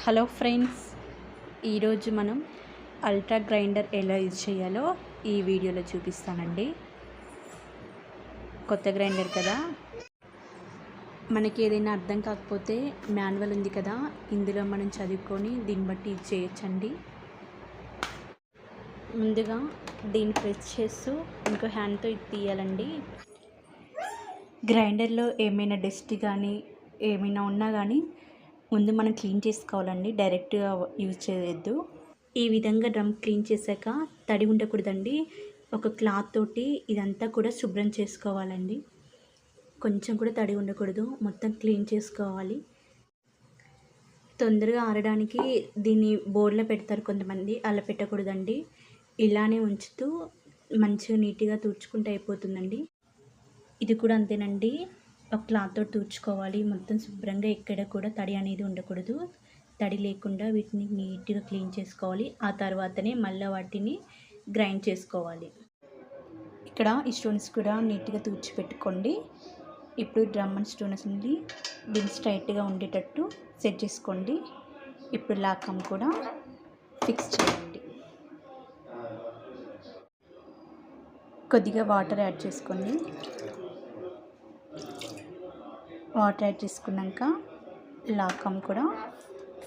Hello friends, ఈరోజు మనం ultra grinder ఎలా యూజ్ చేయాలో ఈ వీడియోలో చూపిస్తానండి. కొత్త గ్రైండర్ కదా, మనకి ఏదైనా అర్థం కాకపోతే మాన్యువల్ ఉంది కదా, ఇందులో మనం చదువుకొని దీన్ని బట్టి యూజ్ చేయొచ్చండి. ముందుగా దీన్ని ప్రెస్ చేస్తూ ఇంకో హ్యాండ్తో ఇది తీయాలండి. గ్రైండర్లో ఏమైనా డస్ట్ కానీ ఏమైనా ఉన్నా కానీ ముందు మనం క్లీన్ చేసుకోవాలండి, డైరెక్ట్గా యూజ్ చేయొద్దు. ఈ విధంగా డ్రమ్ క్లీన్ చేశాక తడి ఉండకూడదండి. ఒక క్లాత్ తోటి ఇదంతా కూడా శుభ్రం చేసుకోవాలండి. కొంచెం కూడా తడి ఉండకూడదు, మొత్తం క్లీన్ చేసుకోవాలి. తొందరగా ఆరడానికి దీన్ని బోర్డులో పెడతారు కొంతమంది, అలా పెట్టకూడదండి. ఇలానే ఉంచుతూ మంచిగా నీట్గా తుడుచుకుంటే అయిపోతుందండి. ఇది కూడా అంతేనండి, ఒక క్లాత్తో తుడుచుకోవాలి. మొత్తం శుభ్రంగా ఎక్కడ కూడా తడి అనేది ఉండకూడదు. తడి లేకుండా వీటిని నీట్గా క్లీన్ చేసుకోవాలి. ఆ తర్వాతనే మళ్ళీ వాటిని గ్రైండ్ చేసుకోవాలి. ఇక్కడ ఈ స్టోన్స్ కూడా నీట్గా తుడిచిపెట్టుకోండి. ఇప్పుడు డ్రమ్ అండ్ స్టోన్స్ నుండి దీన్ని స్ట్రైట్గా ఉండేటట్టు సెట్ చేసుకోండి. ఇప్పుడు లాకం కూడా ఫిక్స్ చేయండి. కొద్దిగా వాటర్ యాడ్ చేసుకోండి. వాటర్ యాడ్ చేసుకున్నాక లాకం కూడా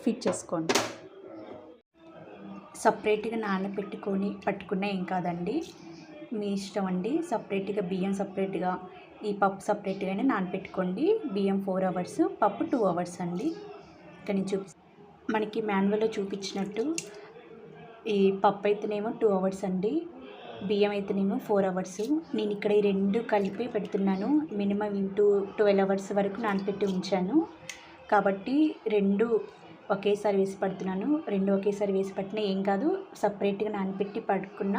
ఫిట్ చేసుకోండి. సపరేట్గా నానబెట్టుకొని పట్టుకున్నా ఏం కాదండి, మీ ఇష్టం అండి. సపరేట్గా బియ్యం సపరేట్గా, ఈ పప్పు సపరేట్గానే నానబెట్టుకోండి. బియ్యం 4 అవర్స్, పప్పు 2 అవర్స్ అండి. ఇక్కడ నేను మనకి మాన్యువల్లో చూపించినట్టు ఈ పప్పు అయితేనేమో 2 అవర్స్ అండి, బియ్యం అయితేనేమో 4 అవర్స్. నేను ఇక్కడ ఈ రెండు కలిపి పెడుతున్నాను. మినిమం 12 అవర్స్ వరకు నానబెట్టి ఉంచాను కాబట్టి రెండు ఒకేసారి వేసి పడుతున్నాను. రెండు ఒకేసారి వేసి పట్టినా ఏం కాదు, సపరేట్గా నానబెట్టి పడుకున్న.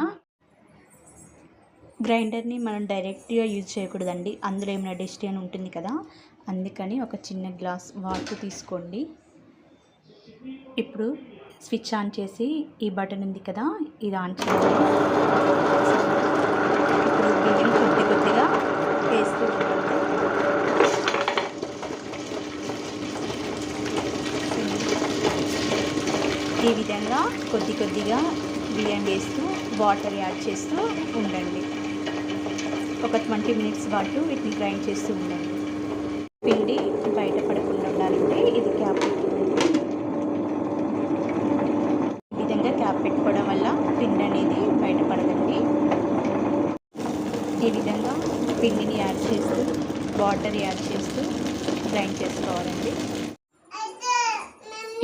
గ్రైండర్ని మనం డైరెక్ట్గా యూజ్ చేయకూడదండి, అందులో ఏమైనా డస్ట్ అని ఉంటుంది కదా, అందుకని ఒక చిన్న గ్లాస్ వాటర్ తీసుకోండి. ఇప్పుడు స్విచ్ ఆన్ చేసి ఈ బటన్ ఉంది కదా, ఇది ఆన్ చేయాలి. ఇప్పుడు బియ్యం కొద్దిగా వేస్తూ ఈ విధంగా కొద్దిగా బియ్యం వేస్తూ వాటర్ యాడ్ చేస్తూ ఉండండి. ఒక 20 మినిట్స్ పాటు వీటిని గ్రైండ్ చేస్తూ ఉండండి. పిండి బయట పడకుండా ఉండాలంటే ఇది క్యాప్ పెట్టుకోండి. ఈ విధంగా క్యాప్ పెట్టుకోవడం వల్ల పిండి అనేది బయటపడదండి. ఈ విధంగా పిండిని యాడ్ చేస్తూ వాటర్ యాడ్ చేస్తూ గ్రైండ్ చేసుకోవాలండి.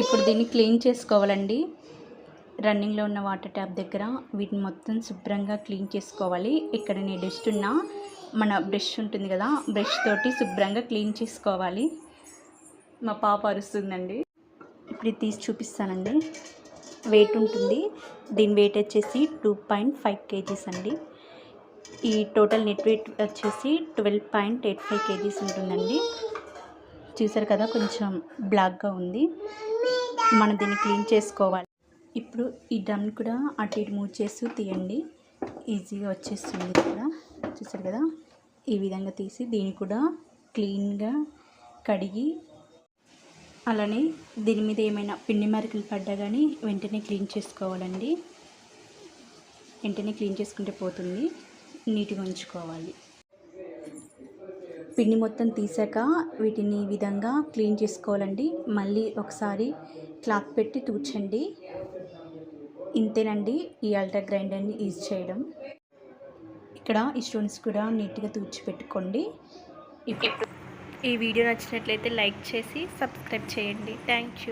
ఇప్పుడు దీన్ని క్లీన్ చేసుకోవాలండి. రన్నింగ్లో ఉన్న వాటర్ ట్యాప్ దగ్గర వీటిని మొత్తం శుభ్రంగా క్లీన్ చేసుకోవాలి. ఇక్కడ డస్ట్ ఉన్నా మన బ్రష్ ఉంటుంది కదా, బ్రష్ తోటి శుభ్రంగా క్లీన్ చేసుకోవాలి. మా పాప అరుస్తుందండి. ఇప్పుడు తీసి చూపిస్తానండి. వెయిట్ ఉంటుంది, దీని వెయిట్ వచ్చేసి 2.5 kgs అండి. ఈ టోటల్ నెట్ వెయిట్ వచ్చేసి 12.85 kgs ఉంటుందండి. చూసారు కదా, కొంచెం బ్లాక్గా ఉంది. మనం దీన్ని క్లీన్ చేసుకోవాలి. ఇప్పుడు ఈ డ్రమ్ కూడా అటు ఇటు మూవ్ చేస్తూ తీయండి, ఈజీగా వచ్చేస్తుంది కదా. చూసారు కదా, ఈ విధంగా తీసి దీన్ని కూడా క్లీన్గా కడిగి, అలానే దీని మీద ఏమైనా పిండి మరకలు పడ్డా కానీ వెంటనే క్లీన్ చేసుకోవాలండి. వెంటనే క్లీన్ చేసుకుంటే పోతుంది. నీట్గా ఉంచుకోవాలి. పిండి మొత్తం తీసాక వీటిని ఈ విధంగా క్లీన్ చేసుకోవాలండి. మళ్ళీ ఒకసారి క్లాత్ పెట్టి తుడ్చండి. ఇంతేనండి ఈ అల్ట్రా గ్రైండర్ని యూజ్ చేయడం. ఇక్కడ ఈ స్టోన్స్ కూడా నీట్గా తుడిచిపెట్టుకోండి. ఇప్పుడు ఈ వీడియో నచ్చినట్లయితే లైక్ చేసి సబ్స్క్రైబ్ చేయండి. Thank you.